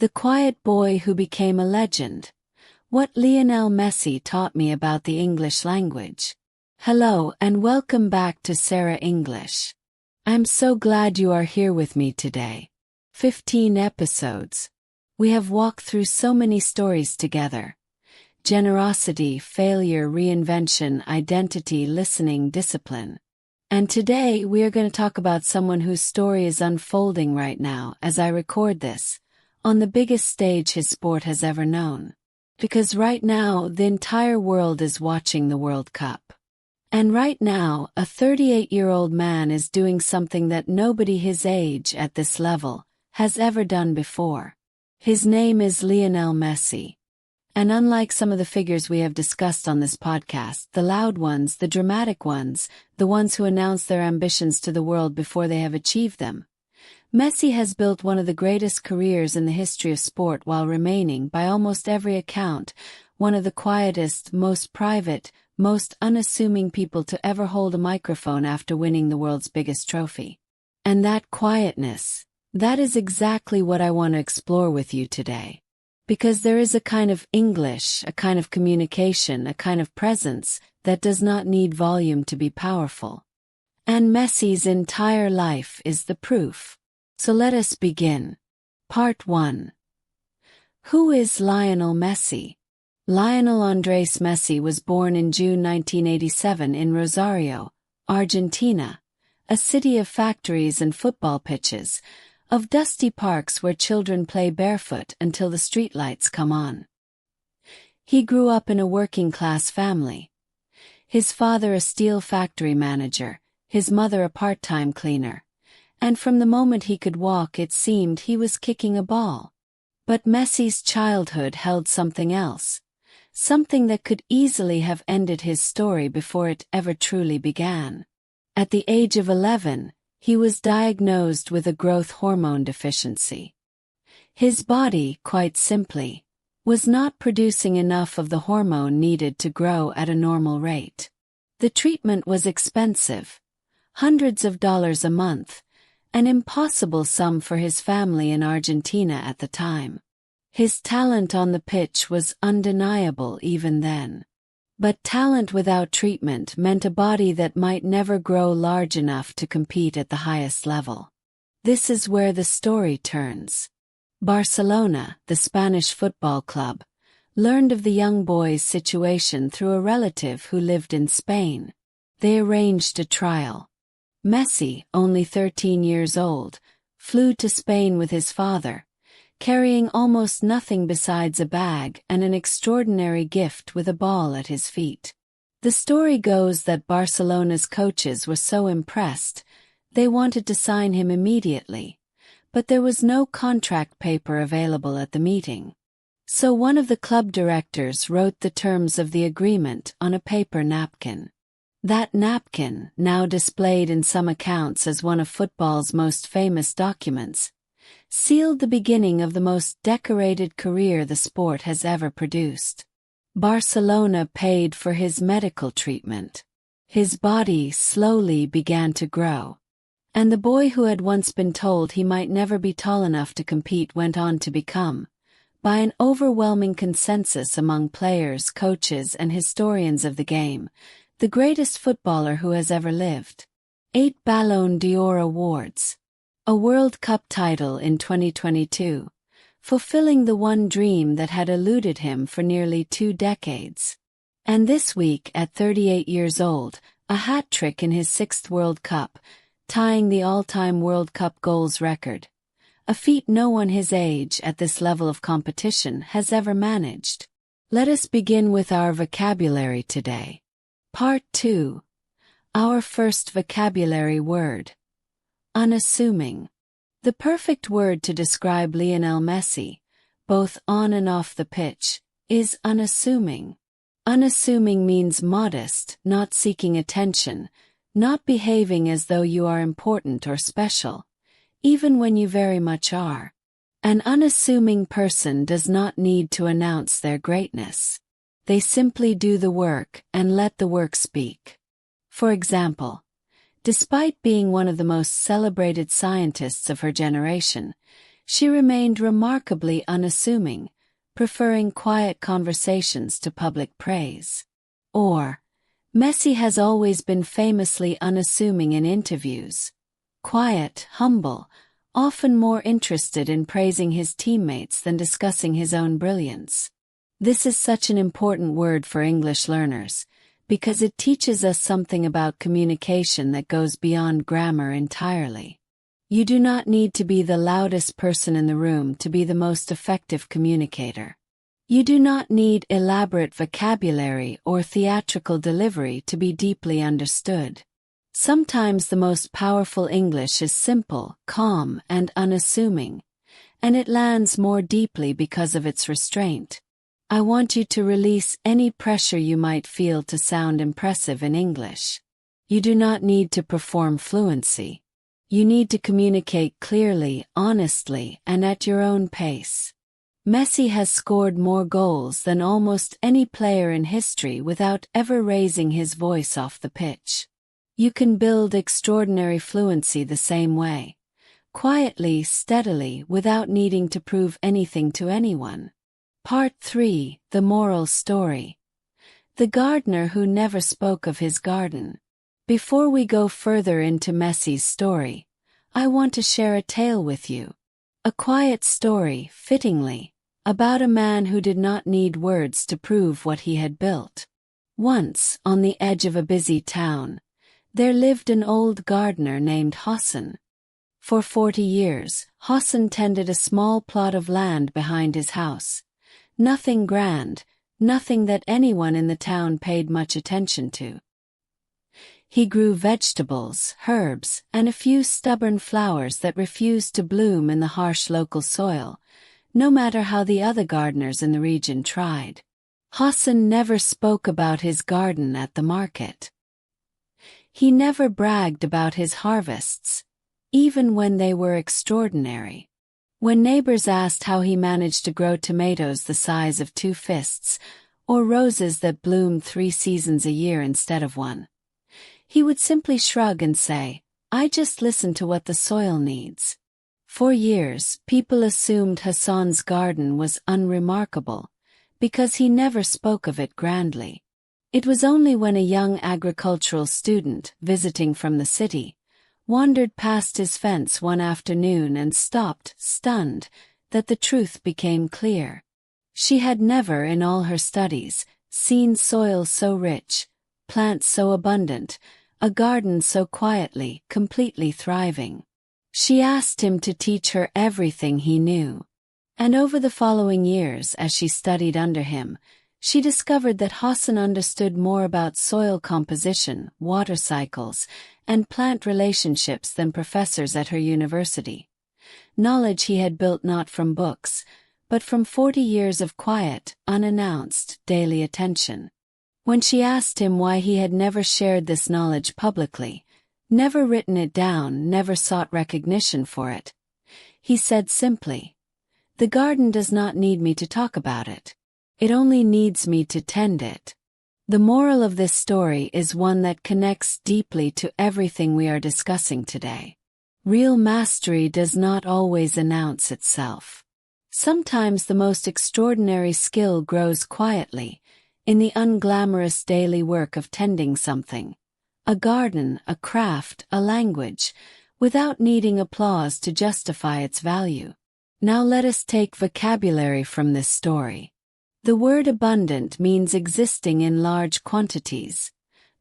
The quiet boy who became a legend. What Lionel Messi taught me about the English language. Hello and welcome back to SERA English. I'm so glad you are here with me today. 15 episodes. We have walked through so many stories together. Generosity, failure, reinvention, identity, listening, discipline. And today we are going to talk about someone whose story is unfolding right now as I record this, on the biggest stage his sport has ever known. Because right now the entire world is watching the World Cup. And right now a 38-year-old man is doing something that nobody his age at this level has ever done before. His name is Lionel Messi. And unlike some of the figures we have discussed on this podcast, the loud ones, the dramatic ones, the ones who announce their ambitions to the world before they have achieved them, Messi has built one of the greatest careers in the history of sport while remaining, by almost every account, one of the quietest, most private, most unassuming people to ever hold a microphone after winning the world's biggest trophy. And that quietness, that is exactly what I want to explore with you today. Because there is a kind of English, a kind of communication, a kind of presence that does not need volume to be powerful. And Messi's entire life is the proof. So let us begin. Part 1. Who is Lionel Messi? Lionel Andres Messi was born in June 1987 in Rosario, Argentina, a city of factories and football pitches, of dusty parks where children play barefoot until the streetlights come on. He grew up in a working-class family. His father a steel factory manager, his mother a part-time cleaner. And from the moment he could walk it seemed he was kicking a ball. But Messi's childhood held something else. Something that could easily have ended his story before it ever truly began. At the age of 11, he was diagnosed with a growth hormone deficiency. His body, quite simply, was not producing enough of the hormone needed to grow at a normal rate. The treatment was expensive, hundreds of dollars a month, an impossible sum for his family in Argentina at the time. His talent on the pitch was undeniable even then. But talent without treatment meant a body that might never grow large enough to compete at the highest level. This is where the story turns. Barcelona, the Spanish football club, learned of the young boy's situation through a relative who lived in Spain. They arranged a trial. Messi, only 13 years old, flew to Spain with his father, carrying almost nothing besides a bag and an extraordinary gift with a ball at his feet. The story goes that Barcelona's coaches were so impressed, they wanted to sign him immediately, but there was no contract paper available at the meeting. So one of the club directors wrote the terms of the agreement on a paper napkin. That napkin, now displayed in some accounts as one of football's most famous documents, sealed the beginning of the most decorated career the sport has ever produced. Barcelona paid for his medical treatment. His body slowly began to grow. And the boy who had once been told he might never be tall enough to compete went on to become, by an overwhelming consensus among players, coaches, and historians of the game, the greatest footballer who has ever lived. 8 Ballon d'Or awards. A World Cup title in 2022. Fulfilling the one dream that had eluded him for nearly 2 decades. And this week, at 38 years old, a hat-trick in his 6th World Cup, tying the all-time World Cup goals record. A feat no one his age at this level of competition has ever managed. Let us begin with our vocabulary today. Part 2. Our first vocabulary word. Unassuming. The perfect word to describe Lionel Messi, both on and off the pitch, is unassuming. Unassuming means modest, not seeking attention, not behaving as though you are important or special, even when you very much are. An unassuming person does not need to announce their greatness. They simply do the work and let the work speak. For example, despite being one of the most celebrated scientists of her generation, She remained remarkably unassuming, preferring quiet conversations to public praise. Or, Messi has always been famously unassuming in interviews. Quiet, humble, often more interested in praising his teammates than discussing his own brilliance. This is such an important word for English learners, because it teaches us something about communication that goes beyond grammar entirely. You do not need to be the loudest person in the room to be the most effective communicator. You do not need elaborate vocabulary or theatrical delivery to be deeply understood. Sometimes the most powerful English is simple, calm, and unassuming, and it lands more deeply because of its restraint. I want you to release any pressure you might feel to sound impressive in English. You do not need to perform fluency. You need to communicate clearly, honestly, and at your own pace. Messi has scored more goals than almost any player in history without ever raising his voice off the pitch. You can build extraordinary fluency the same way, quietly, steadily, without needing to prove anything to anyone. Part 3: The Moral Story. The gardener who never spoke of his garden. Before we go further into Messi's story, I want to share a tale with you. A quiet story, fittingly, about a man who did not need words to prove what he had built. Once, on the edge of a busy town, there lived an old gardener named Hassan. For 40 years, Hassan tended a small plot of land behind his house. Nothing grand, nothing that anyone in the town paid much attention to. He grew vegetables, herbs, and a few stubborn flowers that refused to bloom in the harsh local soil, no matter how the other gardeners in the region tried. Hassan never spoke about his garden at the market. He never bragged about his harvests, even when they were extraordinary. When neighbors asked how he managed to grow tomatoes the size of 2 fists, or roses that bloomed 3 seasons a year instead of 1, he would simply shrug and say, "I just listen to what the soil needs." For years, people assumed Hassan's garden was unremarkable, because he never spoke of it grandly. It was only when a young agricultural student, visiting from the city, wandered past his fence one afternoon and stopped, stunned, that the truth became clear. She had never, in all her studies, seen soil so rich, plants so abundant, a garden so quietly, completely thriving. She asked him to teach her everything he knew. And over the following years, as she studied under him, she discovered that Hassan understood more about soil composition, water cycles, and plant relationships than professors at her university. Knowledge he had built not from books, but from 40 years of quiet, unannounced, daily attention. When she asked him why he had never shared this knowledge publicly, never written it down, never sought recognition for it, he said simply, "The garden does not need me to talk about it. It only needs me to tend it." The moral of this story is one that connects deeply to everything we are discussing today. Real mastery does not always announce itself. Sometimes the most extraordinary skill grows quietly, in the unglamorous daily work of tending something, a garden, a craft, a language, without needing applause to justify its value. Now let us take vocabulary from this story. The word abundant means existing in large quantities,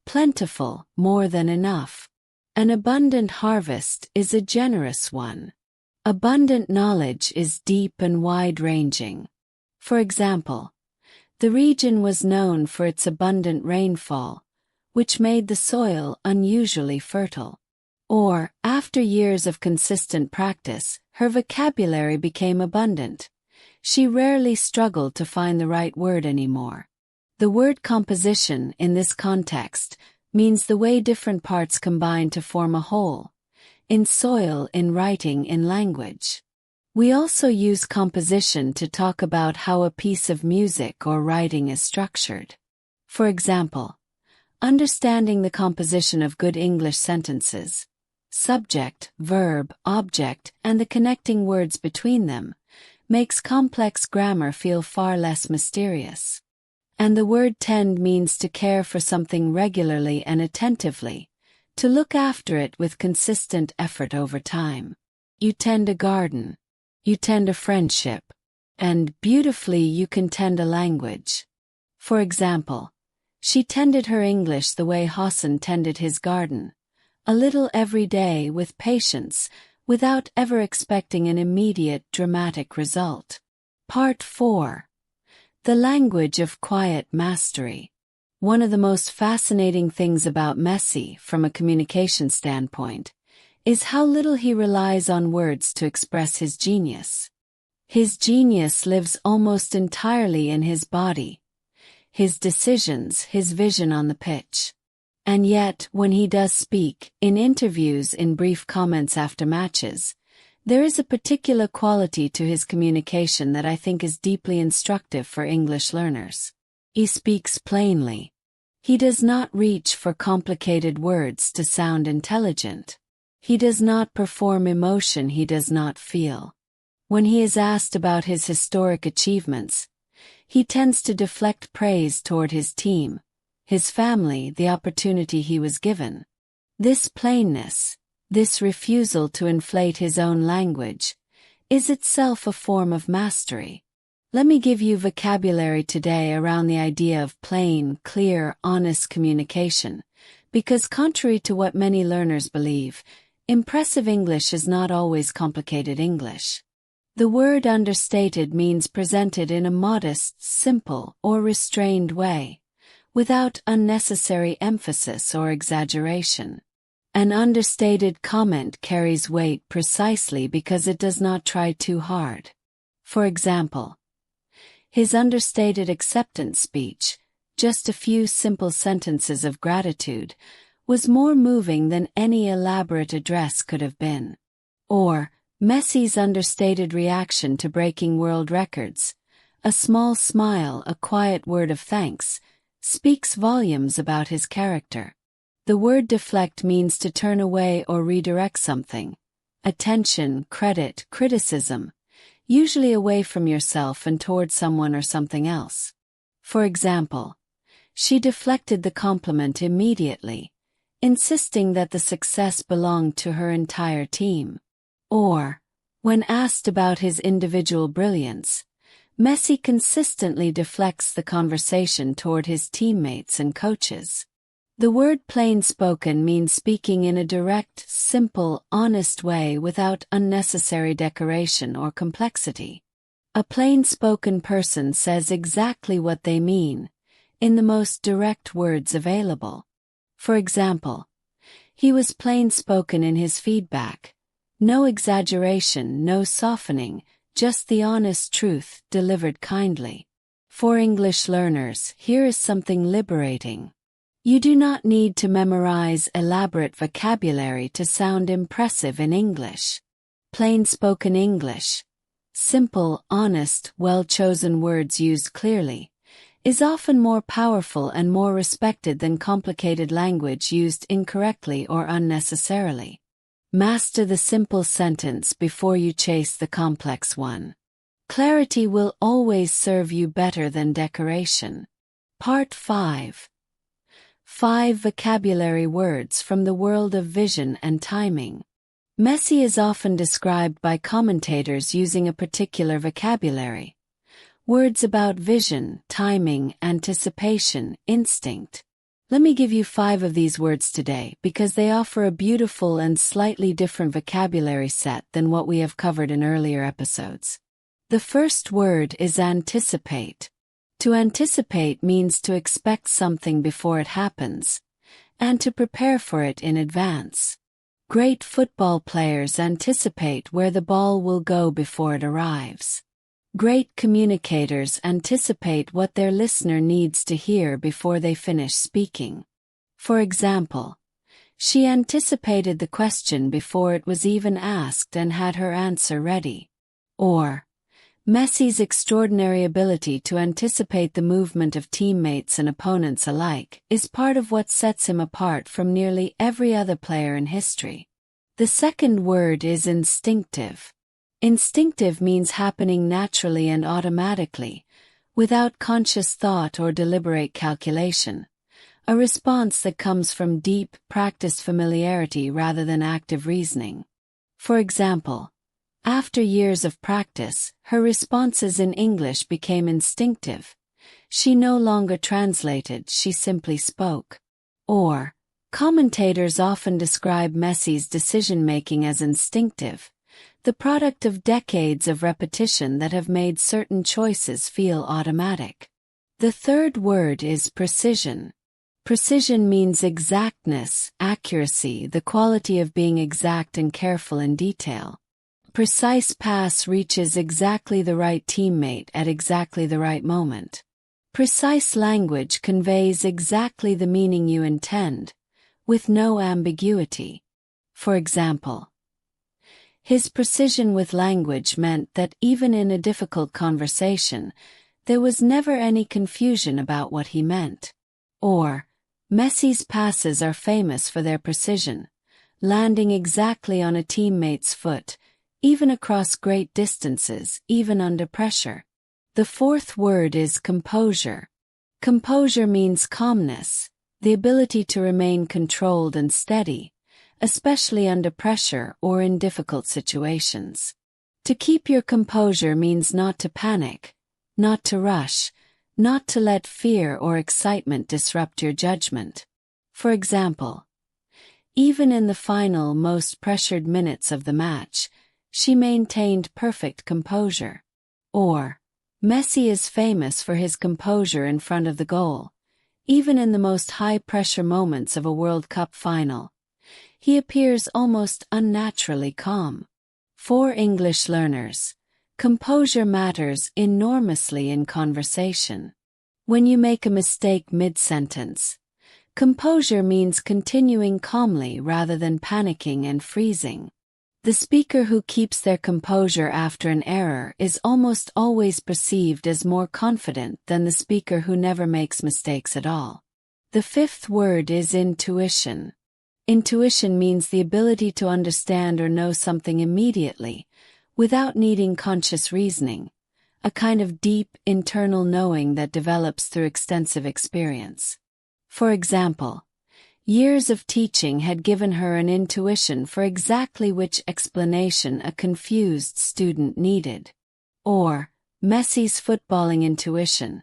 plentiful, more than enough. An abundant harvest is a generous one. Abundant knowledge is deep and wide-ranging. For example, the region was known for its abundant rainfall, which made the soil unusually fertile. Or, after years of consistent practice, her vocabulary became abundant. She rarely struggled to find the right word anymore. The word composition, in this context, means the way different parts combine to form a whole. In soil, in writing, in language. We also use composition to talk about how a piece of music or writing is structured. For example, understanding the composition of good English sentences. subject, verb, object, and the connecting words between them, makes complex grammar feel far less mysterious. And the word tend means to care for something regularly and attentively, to look after it with consistent effort over time. You tend a garden. You tend a friendship. And beautifully you can tend a language. For example, she tended her English the way Hassan tended his garden, a little every day with patience, without ever expecting an immediate dramatic result. Part 4. The language of quiet mastery. One of the most fascinating things about Messi, from a communication standpoint, is how little he relies on words to express his genius. His genius lives almost entirely in his body, his decisions, his vision on the pitch. And yet, when he does speak, in interviews, in brief comments after matches, there is a particular quality to his communication that I think is deeply instructive for English learners. He speaks plainly. He does not reach for complicated words to sound intelligent. He does not perform emotion he does not feel. When he is asked about his historic achievements, he tends to deflect praise toward his team, his family, the opportunity he was given. This plainness, this refusal to inflate his own language, is itself a form of mastery. Let me give you vocabulary today around the idea of plain, clear, honest communication, because contrary to what many learners believe, impressive English is not always complicated English. The word understated means presented in a modest, simple, or restrained way, without unnecessary emphasis or exaggeration. An understated comment carries weight precisely because it does not try too hard. For example, his understated acceptance speech, just a few simple sentences of gratitude, was more moving than any elaborate address could have been. Or, Messi's understated reaction to breaking world records, a small smile, a quiet word of thanks, speaks volumes about his character. The word deflect means to turn away or redirect something, attention, credit, criticism, usually away from yourself and toward someone or something else. For example, she deflected the compliment immediately, insisting that the success belonged to her entire team. Or, when asked about his individual brilliance, Messi consistently deflects the conversation toward his teammates and coaches. The word plainspoken means speaking in a direct, simple, honest way without unnecessary decoration or complexity. A plainspoken person says exactly what they mean, in the most direct words available. For example, he was plainspoken in his feedback. No exaggeration, no softening, just the honest truth delivered kindly. For English learners, here is something liberating. You do not need to memorize elaborate vocabulary to sound impressive in English. Plain-spoken English, simple, honest, well-chosen words used clearly, is often more powerful and more respected than complicated language used incorrectly or unnecessarily. Master the simple sentence before you chase the complex one. Clarity will always serve you better than decoration. Part 5. 5 vocabulary words from the world of vision and timing. Messi is often described by commentators using a particular vocabulary. Words about vision, timing, anticipation, instinct. Let me give you 5 of these words today because they offer a beautiful and slightly different vocabulary set than what we have covered in earlier episodes. The first word is anticipate. To anticipate means to expect something before it happens, and to prepare for it in advance. Great football players anticipate where the ball will go before it arrives. Great communicators anticipate what their listener needs to hear before they finish speaking. For example, she anticipated the question before it was even asked and had her answer ready. Or, Messi's extraordinary ability to anticipate the movement of teammates and opponents alike is part of what sets him apart from nearly every other player in history. The second word is instinctive. Instinctive means happening naturally and automatically, without conscious thought or deliberate calculation. A response that comes from deep, practiced familiarity rather than active reasoning. For example, after years of practice, her responses in English became instinctive. She no longer translated, she simply spoke. Or, commentators often describe Messi's decision-making as instinctive, the product of decades of repetition that have made certain choices feel automatic. The third word is precision. Precision means exactness, accuracy, the quality of being exact and careful in detail. Precise pass reaches exactly the right teammate at exactly the right moment. Precise language conveys exactly the meaning you intend, with no ambiguity. For example, his precision with language meant that even in a difficult conversation, there was never any confusion about what he meant. Or, Messi's passes are famous for their precision, landing exactly on a teammate's foot, even across great distances, even under pressure. The fourth word is composure. Composure means calmness, the ability to remain controlled and steady, especially under pressure or in difficult situations. To keep your composure means not to panic, not to rush, not to let fear or excitement disrupt your judgment. For example, even in the final, most pressured minutes of the match, she maintained perfect composure. Or, Messi is famous for his composure in front of the goal. Even in the most high-pressure moments of a World Cup final, he appears almost unnaturally calm. For English learners, composure matters enormously in conversation. When you make a mistake mid-sentence, composure means continuing calmly rather than panicking and freezing. The speaker who keeps their composure after an error is almost always perceived as more confident than the speaker who never makes mistakes at all. The fifth word is intuition. Intuition means the ability to understand or know something immediately, without needing conscious reasoning, a kind of deep, internal knowing that develops through extensive experience. For example, years of teaching had given her an intuition for exactly which explanation a confused student needed. Or, Messi's footballing intuition,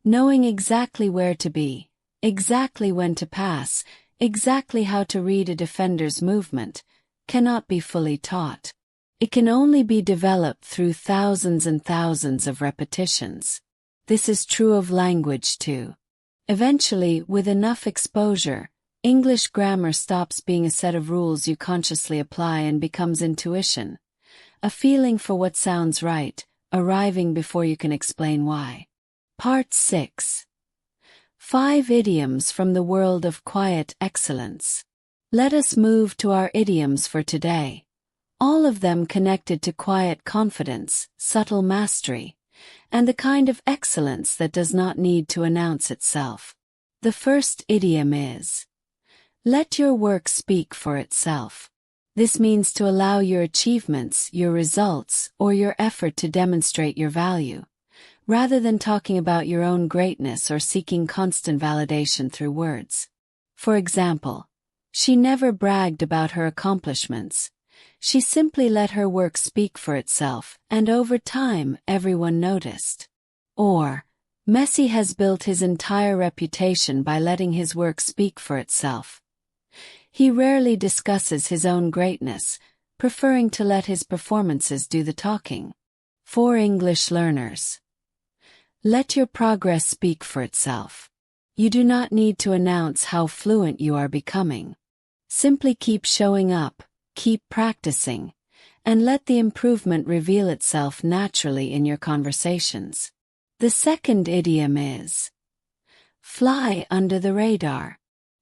knowing exactly where to be, exactly when to pass, exactly how to read a defender's movement, cannot be fully taught. It can only be developed through thousands and thousands of repetitions. This is true of language too. Eventually, with enough exposure, English grammar stops being a set of rules you consciously apply and becomes intuition, a feeling for what sounds right, arriving before you can explain why. Part 6. 5 idioms from the world of quiet excellence. Let us move to our idioms for today, all of them connected to quiet confidence, subtle mastery, and the kind of excellence that does not need to announce itself. The first idiom is, let your work speak for itself. This means to allow your achievements, your results, or your effort to demonstrate your value, rather than talking about your own greatness or seeking constant validation through words. For example, she never bragged about her accomplishments. She simply let her work speak for itself, and over time, everyone noticed. Or, Messi has built his entire reputation by letting his work speak for itself. He rarely discusses his own greatness, preferring to let his performances do the talking. For English learners, let your progress speak for itself. You do not need to announce how fluent you are becoming. Simply keep showing up, keep practicing, and let the improvement reveal itself naturally in your conversations. The second idiom is, fly under the radar.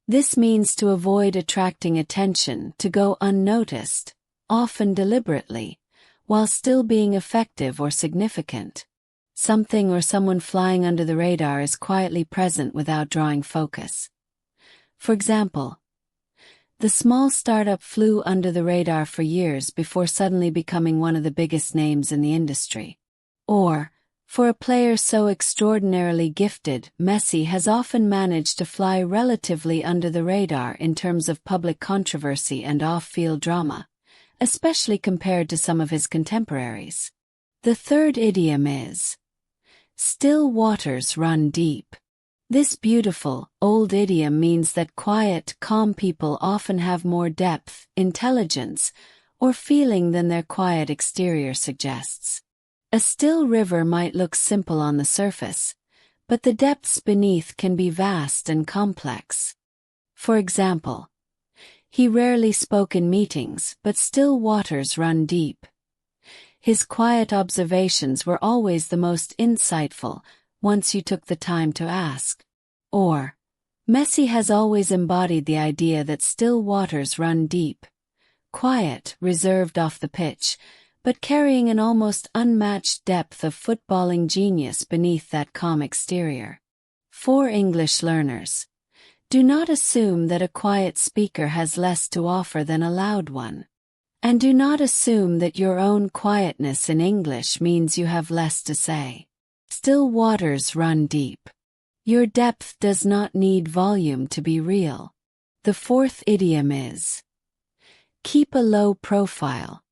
This means to avoid attracting attention, to go unnoticed, often deliberately, while still being effective or significant. Something or someone flying under the radar is quietly present without drawing focus. For example, The small startup flew under the radar for years before suddenly becoming one of the biggest names in the industry. Or, for a player so extraordinarily gifted, Messi has often managed to fly relatively under the radar in terms of public controversy and off-field drama, especially compared to some of his contemporaries. The third idiom is, still waters run deep. This beautiful, old idiom means that quiet, calm people often have more depth, intelligence, or feeling than their quiet exterior suggests. A still river might look simple on the surface, but the depths beneath can be vast and complex. For example, he rarely spoke in meetings, but still waters run deep. His quiet observations were always the most insightful, once you took the time to ask. Or, Messi has always embodied the idea that still waters run deep. Quiet, reserved off the pitch, but carrying an almost unmatched depth of footballing genius beneath that calm exterior. For English learners, do not assume that a quiet speaker has less to offer than a loud one. And do not assume that your own quietness in English means you have less to say. Still waters run deep. Your depth does not need volume to be real. The fourth idiom is, keep a low profile.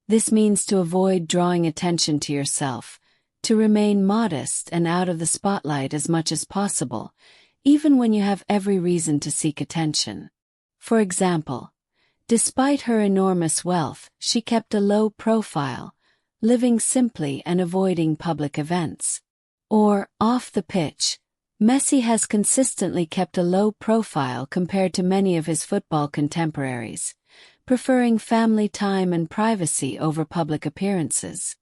This means to avoid drawing attention to yourself, to remain modest and out of the spotlight as much as possible, even when you have every reason to seek attention. For example, despite her enormous wealth, she kept a low profile, living simply and avoiding public events. Or, off the pitch, Messi has consistently kept a low profile compared to many of his football contemporaries, preferring family time and privacy over public appearances.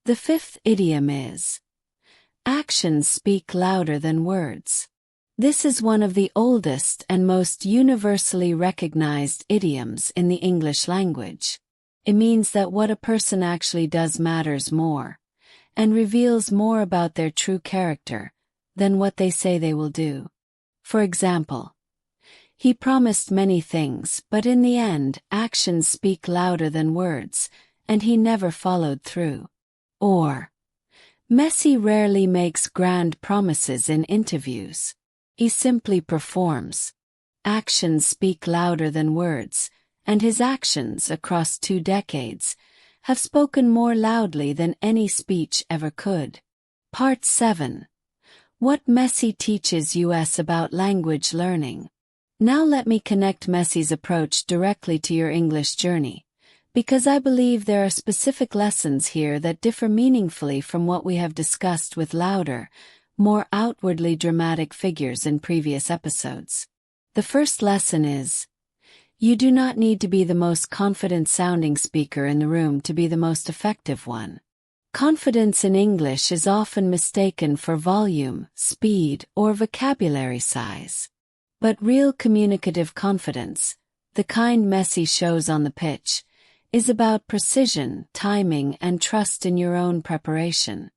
The fifth idiom is, actions speak louder than words. This is one of the oldest and most universally recognized idioms in the English language. It means that what a person actually does matters more, and reveals more about their true character than what they say they will do. For example, he promised many things, but in the end, actions speak louder than words, and he never followed through. Or, Messi rarely makes grand promises in interviews. He simply performs. Actions speak louder than words, and his actions across 2 decades have spoken more loudly than any speech ever could. Part 7. What Messi teaches us about language learning. Now let me connect Messi's approach directly to your English journey, because I believe there are specific lessons here that differ meaningfully from what we have discussed with louder, more outwardly dramatic figures in previous episodes. The first lesson is, you do not need to be the most confident-sounding speaker in the room to be the most effective one. Confidence in English is often mistaken for volume, speed, or vocabulary size. But real communicative confidence, the kind Messi shows on the pitch, is about precision, timing, and trust in your own preparation.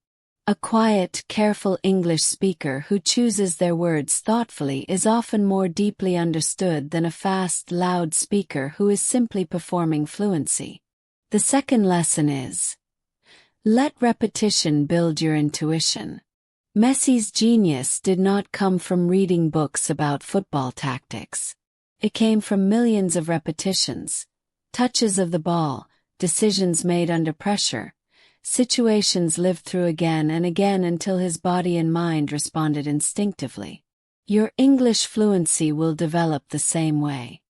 A quiet, careful English speaker who chooses their words thoughtfully is often more deeply understood than a fast, loud speaker who is simply performing fluency. The second lesson is, let repetition build your intuition. Messi's genius did not come from reading books about football tactics. It came from millions of repetitions, touches of the ball, decisions made under pressure, situations lived through again and again until his body and mind responded instinctively. Your English fluency will develop the same way.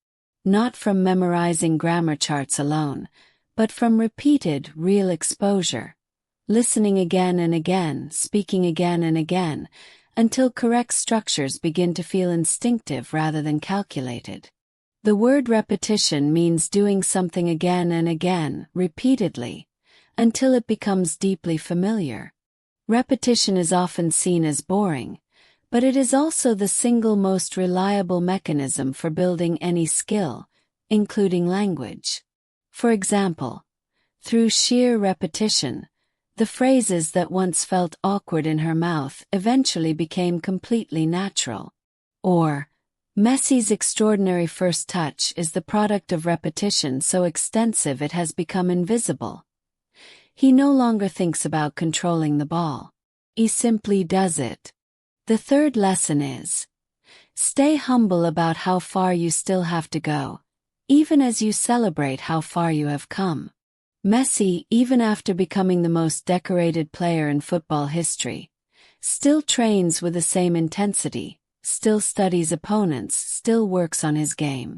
Not from memorizing grammar charts alone, but from repeated, real exposure. Listening again and again, speaking again and again, until correct structures begin to feel instinctive rather than calculated. The word repetition means doing something again and again, repeatedly, until it becomes deeply familiar. Repetition is often seen as boring, but it is also the single most reliable mechanism for building any skill, including language. For example, through sheer repetition, the phrases that once felt awkward in her mouth eventually became completely natural. Or, Messi's extraordinary first touch is the product of repetition so extensive it has become invisible. He no longer thinks about controlling the ball. He simply does it. The third lesson is: stay humble about how far you still have to go, even as you celebrate how far you have come. Messi, even after becoming the most decorated player in football history, still trains with the same intensity, still studies opponents, still works on his game.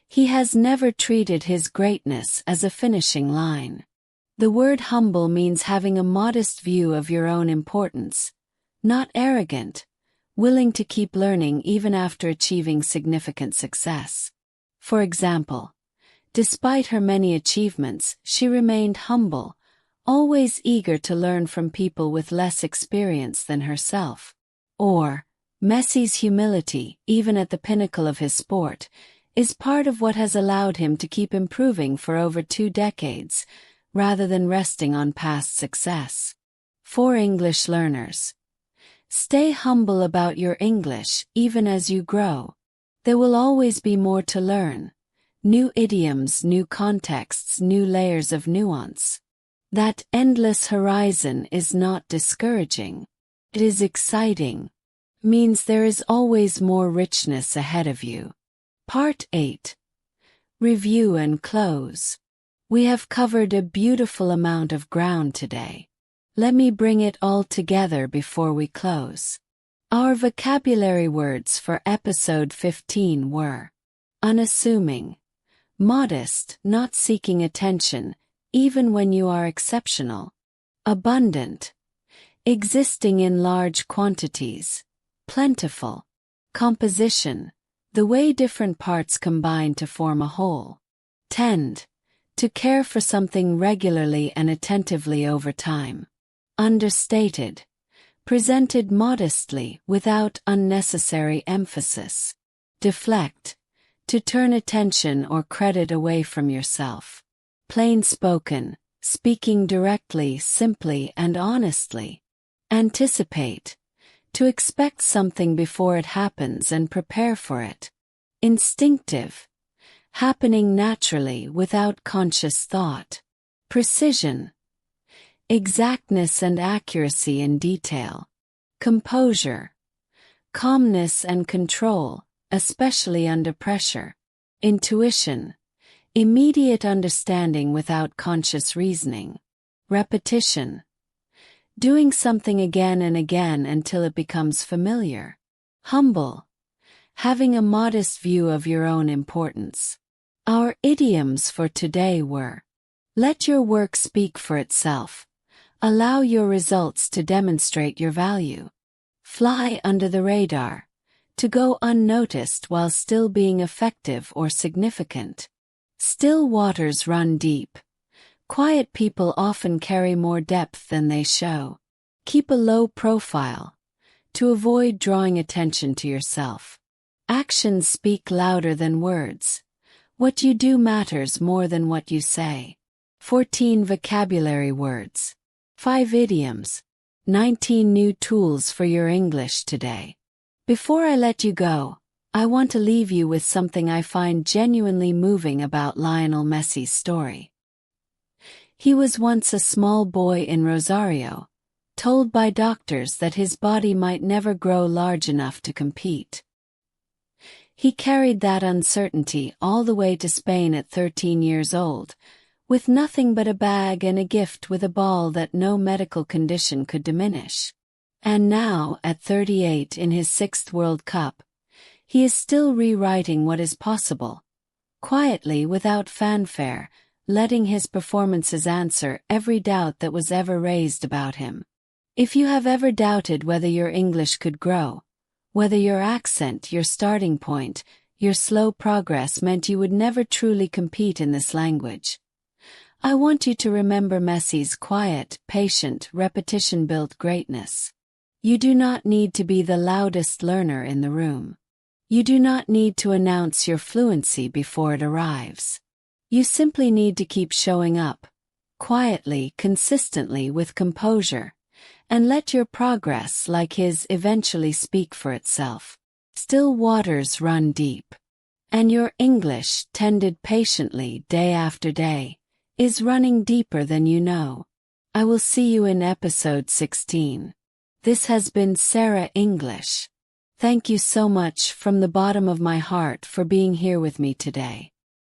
He has never treated his greatness as a finishing line. The word humble means having a modest view of your own importance, not arrogant, willing to keep learning even after achieving significant success. For example, despite her many achievements, she remained humble, always eager to learn from people with less experience than herself. Or, Messi's humility, even at the pinnacle of his sport, is part of what has allowed him to keep improving for over 2 decades, rather than resting on past success. For English learners: stay humble about your English even as you grow. There will always be more to learn. New idioms, new contexts, new layers of nuance. That endless horizon is not discouraging. It is exciting. Means there is always more richness ahead of you. Part 8. Review and close. We have covered a beautiful amount of ground today. Let me bring it all together before we close. Our vocabulary words for episode 15 were: unassuming, modest, not seeking attention, even when you are exceptional; abundant, existing in large quantities; plentiful; composition, the way different parts combine to form a whole; tend, to care for something regularly and attentively over time; understated, presented modestly without unnecessary emphasis; deflect, to turn attention or credit away from yourself; plainspoken, speaking directly, simply, and honestly; anticipate, to expect something before it happens and prepare for it; instinctive, happening naturally without conscious thought; precision, exactness and accuracy in detail; composure, calmness and control, especially under pressure; intuition, immediate understanding without conscious reasoning; repetition, doing something again and again until it becomes familiar; humble, having a modest view of your own importance. Our idioms for today were: let your work speak for itself, allow your results to demonstrate your value; fly under the radar, to go unnoticed while still being effective or significant; still waters run deep, quiet people often carry more depth than they show; keep a low profile, to avoid drawing attention to yourself; actions speak louder than words, what you do matters more than what you say. 14 vocabulary words, 5 idioms, 19 new tools for your English today. Before I let you go, I want to leave you with something I find genuinely moving about Lionel Messi's story. He was once a small boy in Rosario, told by doctors that his body might never grow large enough to compete. He carried that uncertainty all the way to Spain at 13 years old, with nothing but a bag and a gift with a ball that no medical condition could diminish. And now, at 38 in his 6th World Cup, he is still rewriting what is possible, quietly without fanfare, letting his performances answer every doubt that was ever raised about him. If you have ever doubted whether your English could grow, whether your accent, your starting point, your slow progress meant you would never truly compete in this language, I want you to remember Messi's quiet, patient, repetition-built greatness. You do not need to be the loudest learner in the room. You do not need to announce your fluency before it arrives. You simply need to keep showing up, quietly, consistently, with composure, and let your progress, like his, eventually speak for itself. Still waters run deep. And your English, tended patiently day after day, is running deeper than you know. I will see you in episode 16. This has been SERA English. Thank you so much from the bottom of my heart for being here with me today.